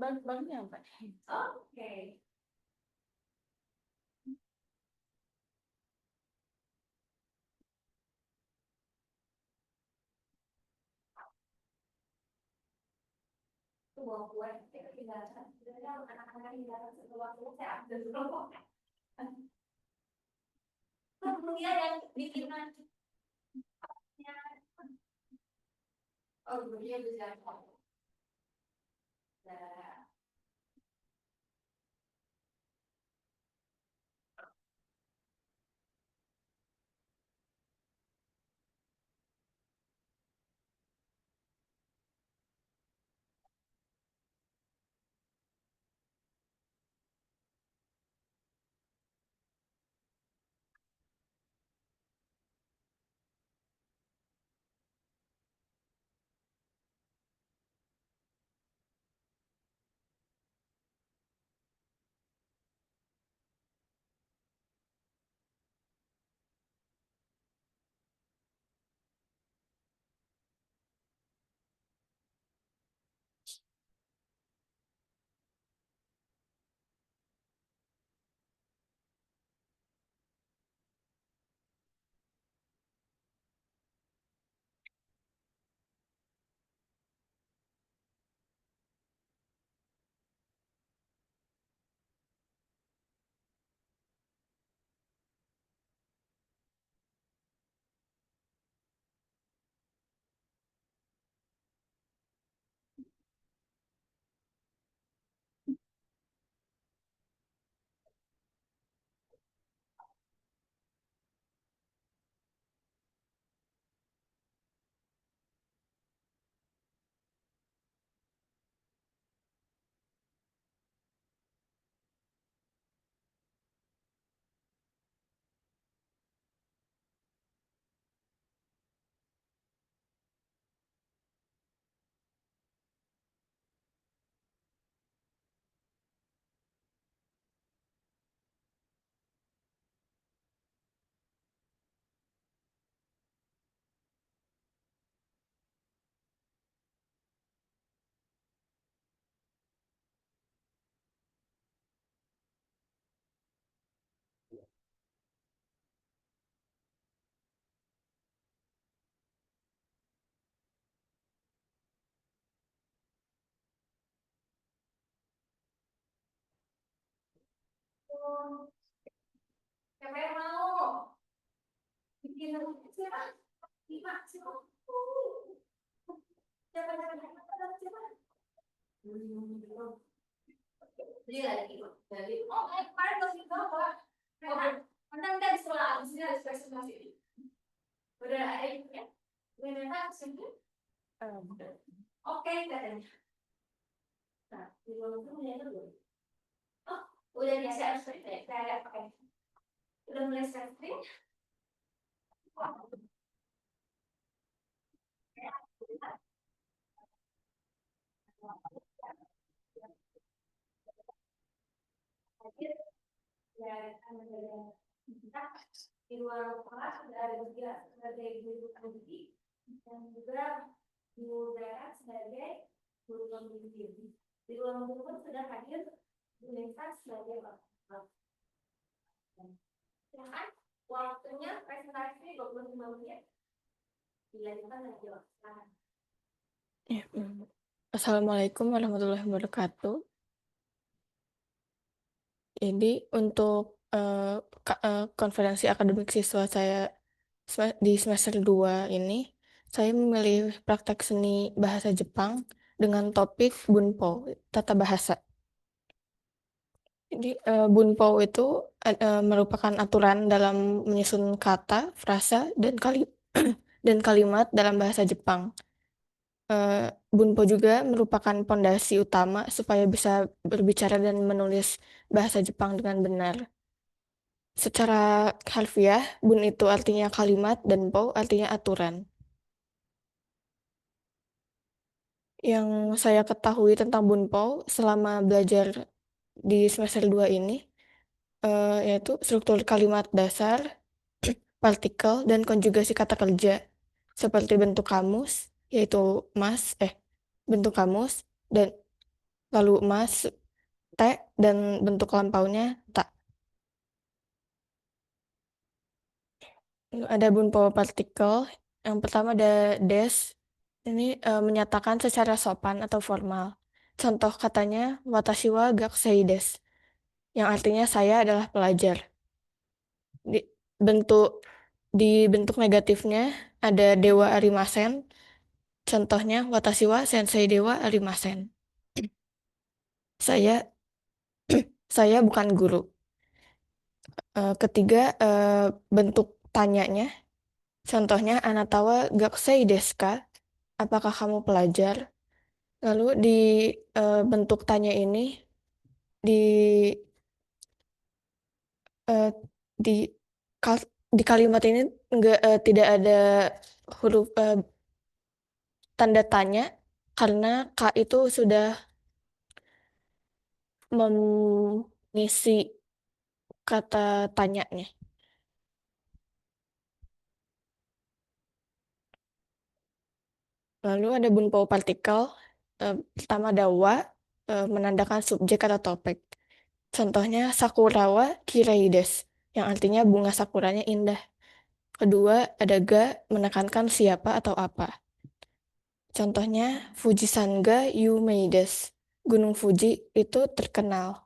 Baru nyampe. Oke. Itu bawa kue, kita tinggalkan. Sebenarnya anak-anak tinggalkan setelah waktu saya ambil dulu. Dia yang bikin nanti. Oh, dia bisa. Nah, siapa yang mau? Bikin siapa? Lima, siapa? Siapa? Beli lagi. Oh, kemarin masih bawa. Menang dari sekolah abis ini ada presentasi. Udah ada itu ya? Udah sini? Oke, katanya. Nah, di bawah itu mulai dulu. Oh, udah bisa saya lihat pakai. Udah mulai setting. Di luar kelas sudah ada juga sebagai guru pendidik dan juga guru daerah sebagai guru pembimbing. Di ruang guru pun sudah hadir Unesa sebagai silakan waktunya presentasi 25 menit. Dilanjutkan dengan jawab. Ya, Assalamualaikum warahmatullahi wabarakatuh. Jadi untuk konferensi akademik siswa saya di semester 2 ini, saya memilih praktek seni bahasa Jepang dengan topik Bunpo, tata bahasa. Jadi Bunpo itu merupakan aturan dalam menyusun kata, frasa, dan kalimat dalam bahasa Jepang. Bunpo juga merupakan pondasi utama supaya bisa berbicara dan menulis bahasa Jepang dengan benar. Secara harfiah, bun itu artinya kalimat dan po artinya aturan. Yang saya ketahui tentang bunpo selama belajar di semester 2 ini, yaitu struktur kalimat dasar, partikel, dan konjugasi kata kerja, seperti bentuk kamus, yaitu bentuk kamus, dan lalu emas, te, dan bentuk lampaunya ta. Ada bunpo partikel. Yang pertama ada des. Ini menyatakan secara sopan atau formal. Contoh katanya watashi wa gakusei desu, yang artinya saya adalah pelajar. Di bentuk di bentuk negatifnya ada dewa arimasen. Contohnya watashi wa sensei dewa arimasen. Saya saya bukan guru. Ketiga, bentuk tanyanya. Contohnya anata wa gakusei desu ka? Apakah kamu pelajar? Lalu di bentuk tanya ini di eh, di di kalimat ini tidak ada huruf tanda tanya karena K itu sudah mengisi kata tanyanya. Lalu ada bunpo partikel. Pertama ada wa, menandakan subjek atau topik. Contohnya sakura wa kirei desu, yang artinya bunga sakuranya indah. Kedua ada ga, menekankan siapa atau apa. Contohnya Fujisan ga yumei desu, Gunung Fuji itu terkenal.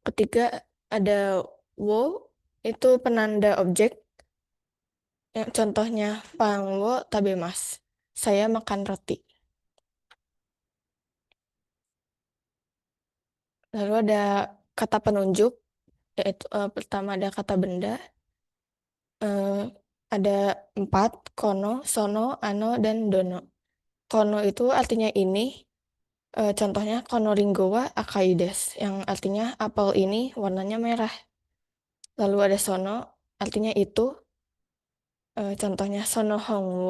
Ketiga ada wo, itu penanda objek. Yang contohnya pang wo tabemasu, saya makan roti. Lalu ada kata penunjuk, yaitu pertama ada kata benda. eh, ada 4, kono, sono, ano, dan dono. Kono itu artinya ini. Contohnya kono ringo wa akai desu, yang artinya apel ini warnanya merah. Lalu ada sono, artinya itu. Contohnya sono hong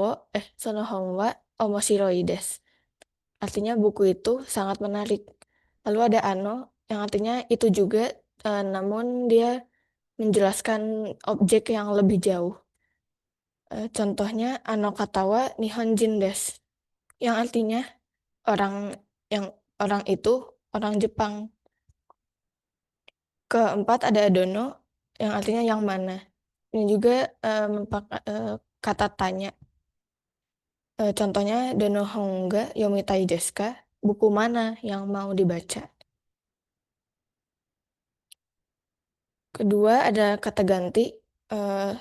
wa omoshiroi desu, artinya buku itu sangat menarik. Lalu ada ano, yang artinya itu juga, namun dia menjelaskan objek yang lebih jauh. Contohnya ano katawa nihonjin desu, yang artinya orang yang orang itu orang Jepang. Keempat ada dono, yang artinya yang mana. Ini juga kata tanya. Contohnya dono hongga yomitai desu ka? Buku mana yang mau dibaca? Kedua ada kata ganti, eh,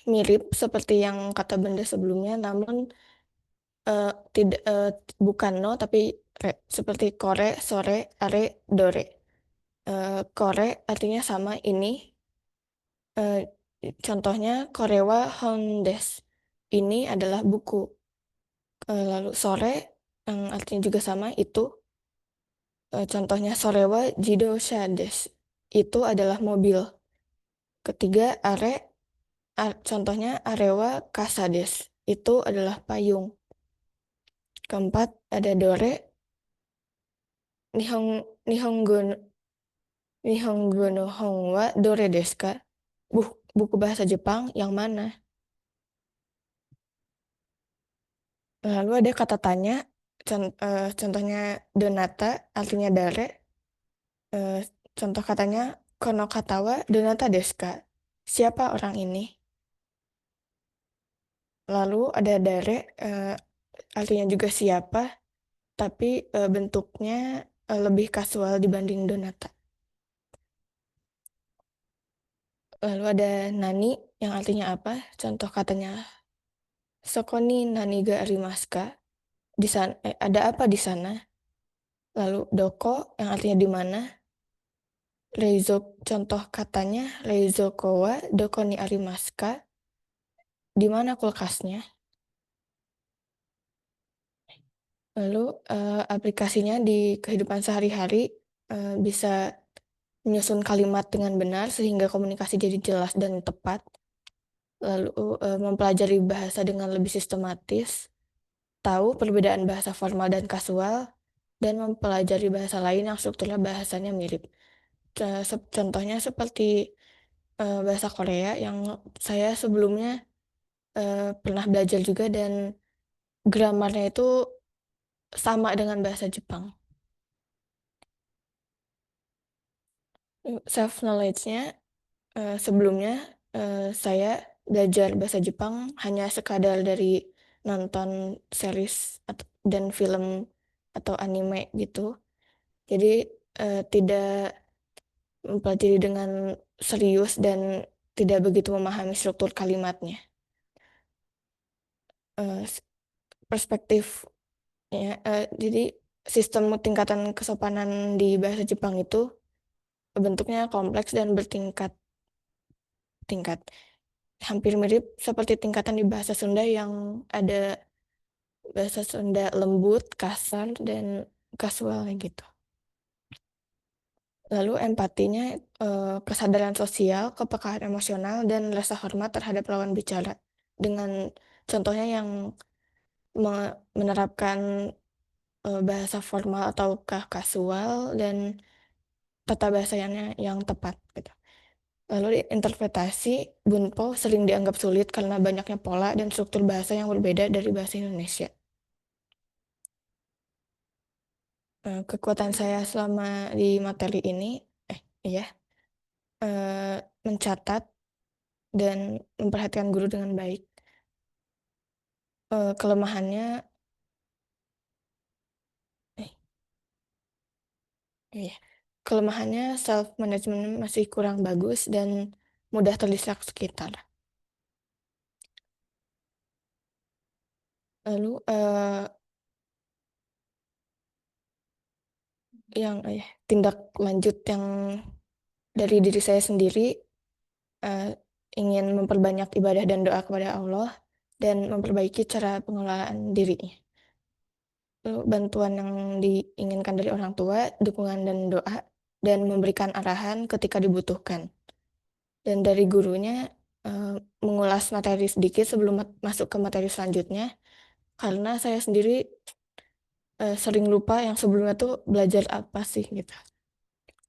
mirip seperti yang kata benda sebelumnya, namun tidak bukan no tapi re, seperti kore, sore, are, dore. Kore artinya sama ini. Eh, Contohnya korewa hondes. Ini adalah buku. Lalu sore yang artinya juga sama itu. Contohnya sorewa jidosha desu. Itu adalah mobil. Ketiga are, contohnya arewa kasa desu. Itu adalah payung. Keempat ada dore, nihong nihongo nihongo no hon wa dore desu ka? Buku bahasa Jepang yang mana? Lalu ada kata tanya, contohnya donata, artinya dare. Eh, Contoh katanya kono katawa donata desu ka? Siapa orang ini? Lalu ada dare, artinya juga siapa, tapi bentuknya lebih kasual dibanding donata. Lalu ada nani, yang artinya apa? Contoh katanya sokoni nani ga arimasu ka? Di sana, ada apa di sana? Lalu doko, yang artinya di mana? Contoh katanya reizoko wa doko ni arimasu ka? Di mana kulkasnya? Lalu aplikasinya di kehidupan sehari-hari, bisa menyusun kalimat dengan benar sehingga komunikasi jadi jelas dan tepat. Lalu mempelajari bahasa dengan lebih sistematis, tahu perbedaan bahasa formal dan kasual, dan mempelajari bahasa lain yang strukturnya bahasanya mirip. Contohnya seperti bahasa Korea yang saya sebelumnya pernah belajar juga, dan gramarnya itu sama dengan bahasa Jepang. Self knowledge-nya sebelumnya saya belajar bahasa Jepang hanya sekadar dari nonton series dan film atau anime gitu. Jadi tidak mempelajari dengan serius dan tidak begitu memahami struktur kalimatnya. Eh, Perspektifnya, jadi sistem tingkatan kesopanan di bahasa Jepang itu bentuknya kompleks dan bertingkat-tingkat. Hampir mirip seperti tingkatan di bahasa Sunda yang ada bahasa Sunda lembut, kasar, dan kasual gitu. Lalu empatinya, kesadaran sosial, kepekaan emosional, dan rasa hormat terhadap lawan bicara. Dengan contohnya yang menerapkan bahasa formal ataukah kasual dan tata bahasa yang tepat gitu. Lalu di interpretasi, Bunpo sering dianggap sulit karena banyaknya pola dan struktur bahasa yang berbeda dari bahasa Indonesia. Kekuatan saya selama di materi ini, iya, mencatat dan memperhatikan guru dengan baik. Kelemahannya, eh, iya, kelemahannya self management masih kurang bagus dan mudah terdistract sekitar. Lalu tindak lanjut yang dari diri saya sendiri, eh, ingin memperbanyak ibadah dan doa kepada Allah dan memperbaiki cara pengelolaan dirinya. Lalu bantuan yang diinginkan dari orang tua, dukungan dan doa, dan memberikan arahan ketika dibutuhkan. Dan dari gurunya, eh, mengulas materi sedikit sebelum masuk ke materi selanjutnya, karena saya sendiri sering lupa yang sebelumnya tuh belajar apa sih gitu.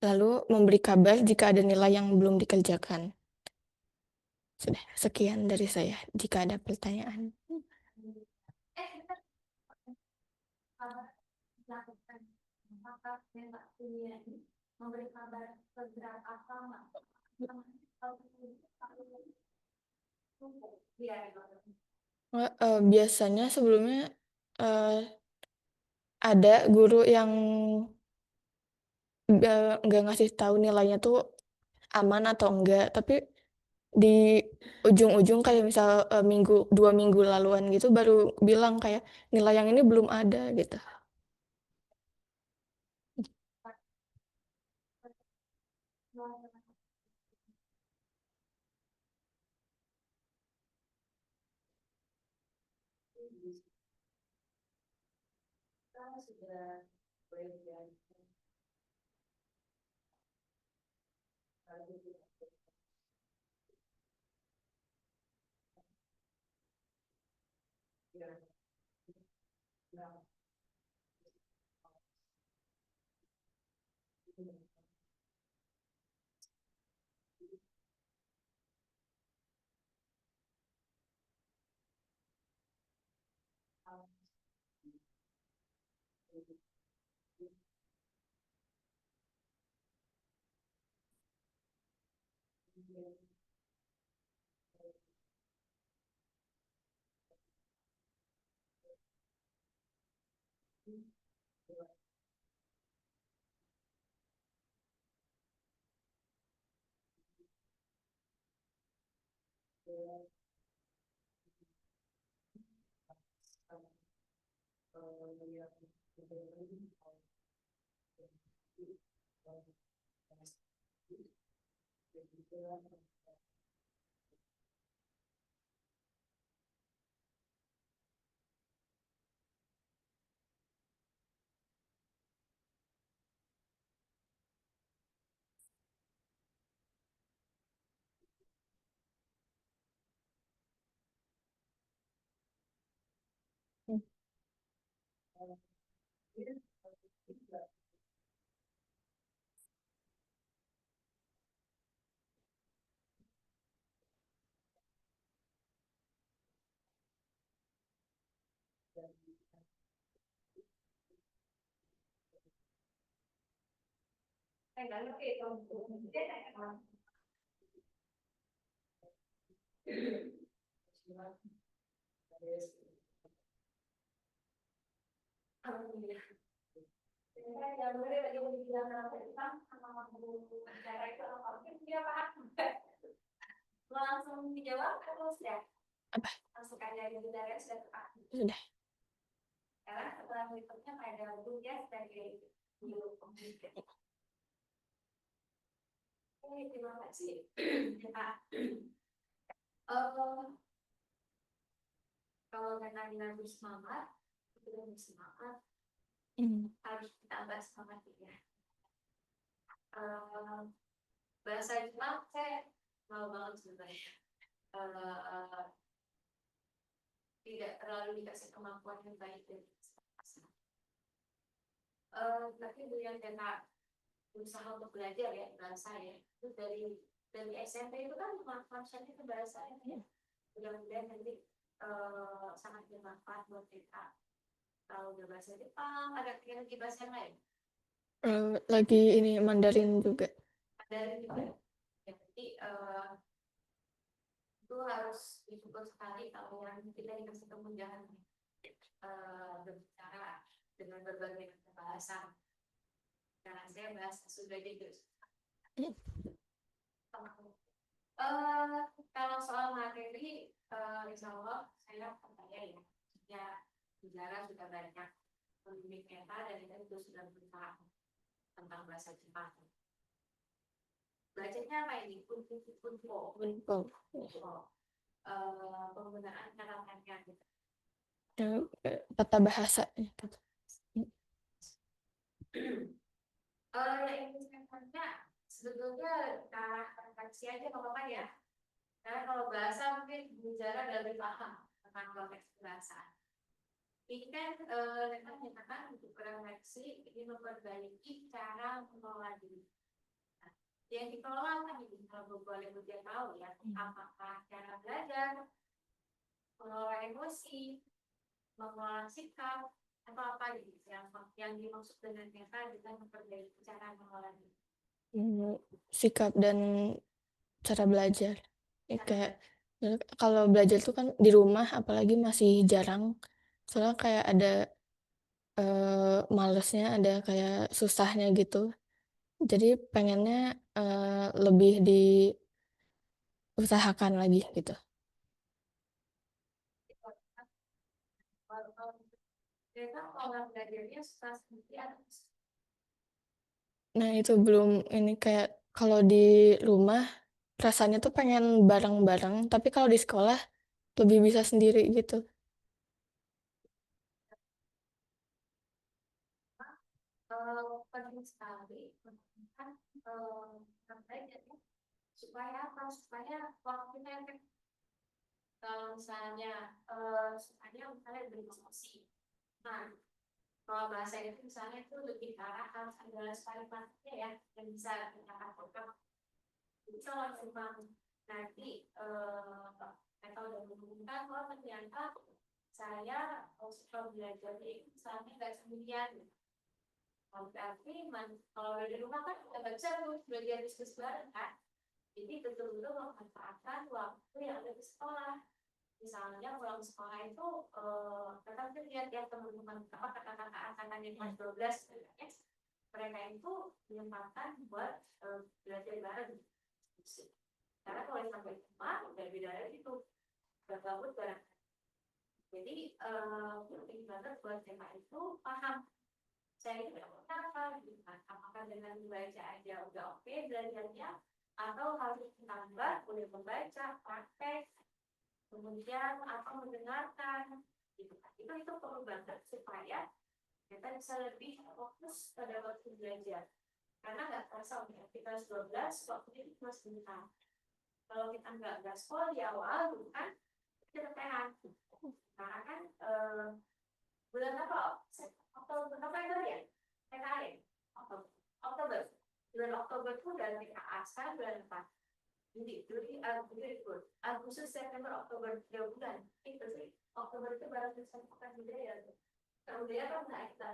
Lalu memberi kabar jika ada nilai yang belum dikerjakan. Sudah, sekian dari saya. Jika ada pertanyaan. Bentar. Kabar dilakukan apakah yang nggak punya memberi kabar segera apa nggak kalau iya Biasanya sebelumnya eh, ada guru yang nggak ngasih tahu nilainya tuh aman atau enggak, tapi di ujung-ujung kayak misal 2 minggu laluan gitu baru bilang kayak nilai yang ini belum ada gitu. sudah Langsung dijawab atau sudah? Apa? Langsung aja di udara sudah tepat. Sudah. Karena setelah berikutnya pada buja sebagai guru komputer. Oke, terima kasih. Pak. Kalau memang bersemangat, itu bersemangat, harus ditambah semangat ya. Bahasa Jepang saya mau banget sebenarnya. Tidak terlalu dikasih kemampuan yang baik dari tapi dengan karena berusaha untuk belajar ya bahasa ya itu dari SMP itu kan konsepnya itu bahasa ya. Mudah-mudahan nanti sangat bermanfaat buat kita. Kalau udah bahasa Jepang, ada lagi bahasa yang lain? Lagi ini Mandarin juga. Mandarin juga. Ya, jadi itu harus disyukur sekali kalau yang kita dikasih kemudahan berbicara dengan berbagai bahasa. Karena saya bahasa sudah jadi. Kalau soal materi, insya Allah saya percaya ya bicara sudah banyak pembimbing meta dan kita itu sudah berusaha tentang bahasa Jepang. Belajarnya apa ini? Punpo. Penggunaan kata-kata gitu. Tata bahasa. Sebetulnya cara refleksi aja apa ya? Karena kalau bahasa mungkin bicara lebih paham tentang konteks bahasa. Ini kan mereka menyatakan untuk refleksi ini memperbaiki cara mengelola diri. Nah, yang dikelola kan ini kalau boleh dia tahu ya, apakah cara belajar, mengelola emosi, mengelola sikap, atau apa gitu yang dimaksud dengan meta dengan memperbaiki cara mengelola diri. Sikap dan cara belajar. Kayak kalau belajar tuh kan di rumah apalagi masih jarang. Soalnya kayak ada malesnya, ada kayak susahnya gitu. Jadi pengennya lebih diusahakan lagi gitu. Nah itu belum ini kayak kalau di rumah rasanya tuh pengen bareng-bareng, tapi kalau di sekolah lebih bisa sendiri gitu. Penting sekali kan supaya apa? Supaya waktu kita kalau misalnya supaya misalnya berdiskusi. Nah, kalau bahasa itu misalnya itu lebih ke arah harus ada sekali-kalinya ya yang bisa kita lakukan. Jadi kalau memang nanti atau udah mengumumkan bahwa ternyata saya suka belajar itu misalnya nggak sendirian. Berarti kalau di rumah kan kita baca tuh belajar diskusi bareng kan. Jadi betul-betul memanfaatkan waktu yang ada di sekolah. Misalnya pulang sekolah itu tetap lihat ya teman-teman apa kata-kata angkatan yang kelas 12 ya, mereka itu menyempatkan buat belajar bareng. Karena kalau sampai rumah udah beda lagi tuh gabut bareng. Jadi penting banget buat mereka itu paham saya itu apa gitu kan, apakah dengan membaca aja udah oke belajarnya atau harus ditambah boleh membaca praktek kemudian atau mendengarkan gitu kan. Itu perlu banget supaya kita bisa lebih fokus pada waktu belajar karena nggak terasa kita 12 waktunya itu cuma sebentar. Kalau kita nggak gaspol di awal kan kita tekan karena kan bulan apa Oktober ya PKN Oktober bulan Oktober itu dari PKA sekarang bulan apa Juli Agustus September Oktober 3 bulan itu sih Oktober itu baru disampaikan budaya budaya kan nggak kita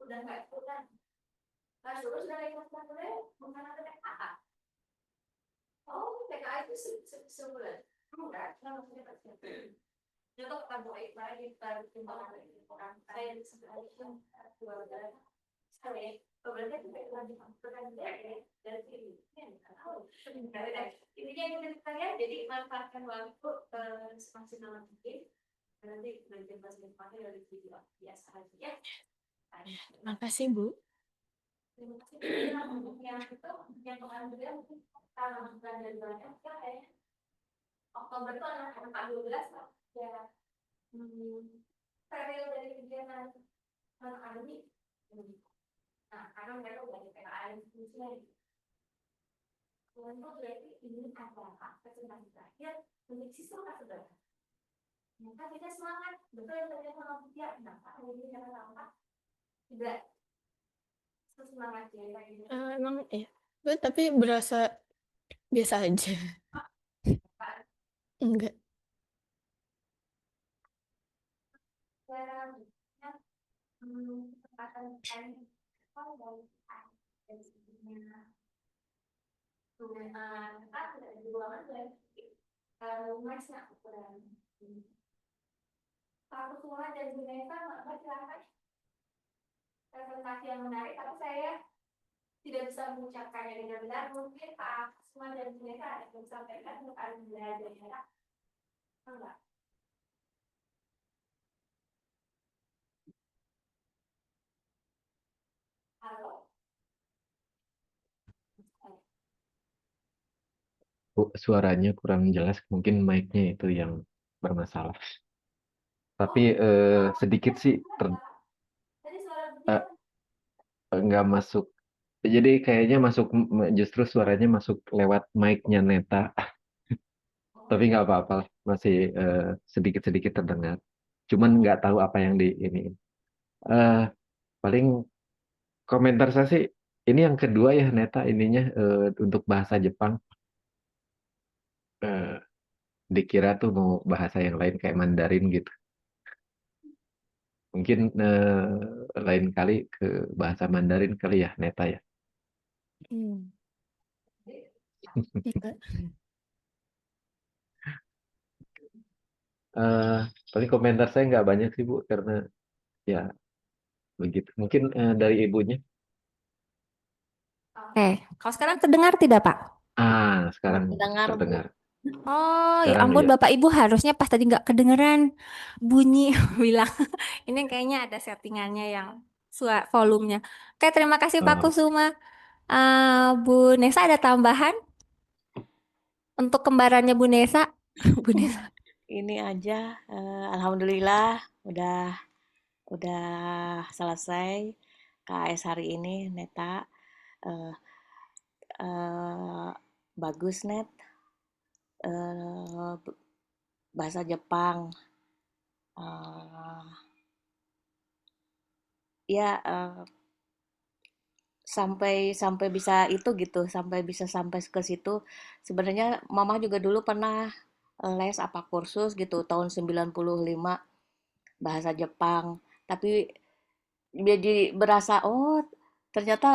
udah nggak ikutan Nah, terus dari kelas boleh bukan ada TKA. Oh, TKA itu sebulan. Enggak, nggak maksudnya pasti. Contoh karbohidrat lagi timbangan orang saya di sebelah itu 2 bulan sekali. Berarti itu lagi makan dari sini. Intinya yang kita lihat, jadi manfaatkan waktu semaksimal mungkin. Nanti belajar bahasa Jepangnya dari video biasa aja ya. Makasih, Bu. Terima kasih untuk yang itu, yang kemarin juga mungkin kalau bulan dari bulannya kayaknya Oktober itu anak 12 lah. Ya, periode dari kegiatan anak-anak ini. Nah, karena mereka udah di PKN fungsinya. Untuk berarti ini adalah kesempatan terakhir untuk siswa kelas 11. Maka kita semangat, betul yang tadi sama dia, kenapa ini jangan tampak tidak sesemangat ya ini. Emang ya, tapi berasa biasa aja. Enggak. Kesempatan dari aku semua dan Bunesa silakan presentasi yang menarik, tapi saya tidak bisa mengucapkannya dengan benar. Mungkin Pak Asma dan Bunesa ada yang sampaikan tentang belajar ya. Enggak. Halo. Suaranya kurang jelas, mungkin mic-nya itu yang bermasalah. Tapi sedikit sih Tadi suara dia nggak masuk. Jadi kayaknya masuk, justru suaranya masuk lewat mic-nya Neta. Tapi nggak apa-apa lah, masih sedikit-sedikit terdengar. Cuman nggak tahu apa yang di ini. Eh, Paling komentar saya sih, ini yang kedua ya Neta ininya untuk bahasa Jepang. Eh, Dikira tuh mau bahasa yang lain kayak Mandarin gitu. Mungkin lain kali ke bahasa Mandarin kali ya, Neta ya. Hmm. Enggak. Paling komentar saya nggak banyak sih Bu, karena ya begitu. Mungkin dari ibunya. Oke, kalau sekarang terdengar tidak, Pak? Sekarang Dengar, Bu. terdengar. Oh, ya Sekarang ampun ya. Bapak Ibu harusnya pas tadi nggak kedengeran bunyi bilang. Ini kayaknya ada settingannya yang volumenya. Oke, terima kasih Pak Oh, Kusuma. Bu Nesa ada tambahan untuk kembarannya Bu Nesa? Bu Nesa. Ini aja, alhamdulillah udah selesai KS hari ini, Neta. Eh, eh, Bagus, Net. Eh, Bahasa Jepang. Eh, ya, sampai sampai bisa itu gitu, sampai ke situ. Sebenarnya Mama juga dulu pernah les apa kursus gitu tahun 95 bahasa Jepang. Tapi jadi berasa, oh ternyata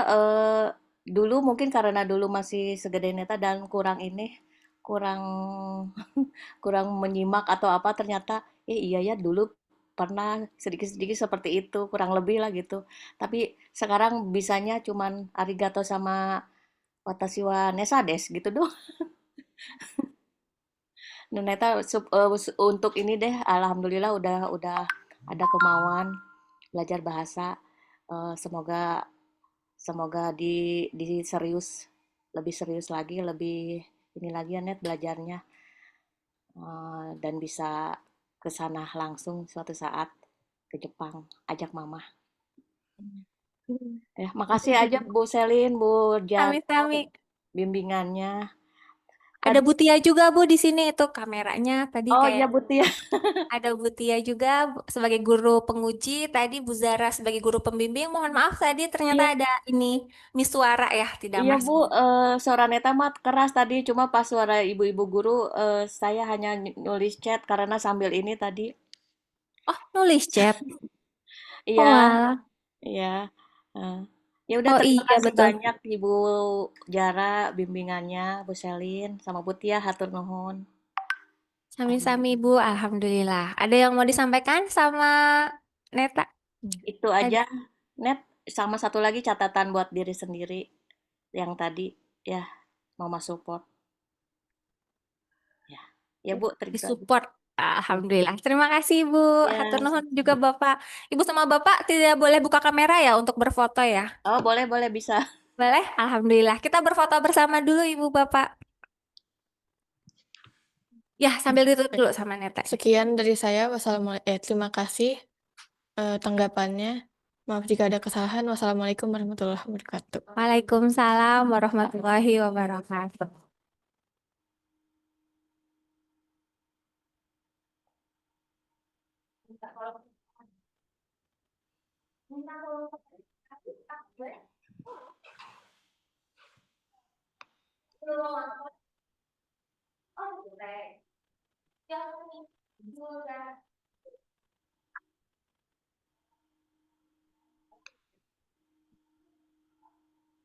dulu mungkin karena dulu masih segede Neta dan kurang ini, kurang kurang menyimak atau apa, ternyata iya ya dulu pernah sedikit-sedikit seperti itu, kurang lebih lah gitu. Tapi sekarang bisanya cuman arigato sama watashi wa nesa desu gitu doang. Dan Neta untuk ini deh, alhamdulillah udah ada kemauan belajar bahasa. Semoga semoga di serius, lebih serius lagi, lebih ini lagi ya Net belajarnya. Dan bisa ke sana langsung suatu saat ke Jepang, ajak Mama. Ya, makasih aja Bu Selin, Bu Jato, Amit-amit. bimbingannya. Ada Tadi, Butia juga Bu di sini itu kameranya tadi oh kayak iya Bu Tia. ada Butia juga sebagai guru penguji, tadi Bu Zara sebagai guru pembimbing. Mohon maaf tadi ternyata Iya, ada ini suara ya tidak iya Bu, masuk. suara Neta mah keras tadi, cuma pas suara ibu-ibu guru, saya hanya nulis chat karena sambil ini tadi. Oh, nulis chat. Iya, Oh, alah. iya. eh. Ya udah Oh terima iya kasih betul. banyak Ibu Jara bimbingannya, Bu Selin sama Bu Tia hatur nuhun. Sami-sami Bu, Alhamdulillah. Ada yang mau disampaikan sama Neta? Itu Ada. aja, Net. Sama satu lagi catatan buat diri sendiri yang tadi ya, Mama support. Ya, ya Bu, terima kasih. Disupport. Alhamdulillah. Terima kasih Ibu. Hatur Ya, nuhun juga Bapak. Ibu sama Bapak tidak boleh buka kamera ya untuk berfoto ya. oh boleh boleh bisa. Boleh? Alhamdulillah. Kita berfoto bersama dulu Ibu Bapak. Ya, sambil ditutup dulu sama Neta. Sekian dari saya. Terima kasih tanggapannya. Maaf jika ada kesalahan. Wassalamualaikum warahmatullahi wabarakatuh. Waalaikumsalam warahmatullahi wabarakatuh. Oh, boleh. Yang ini,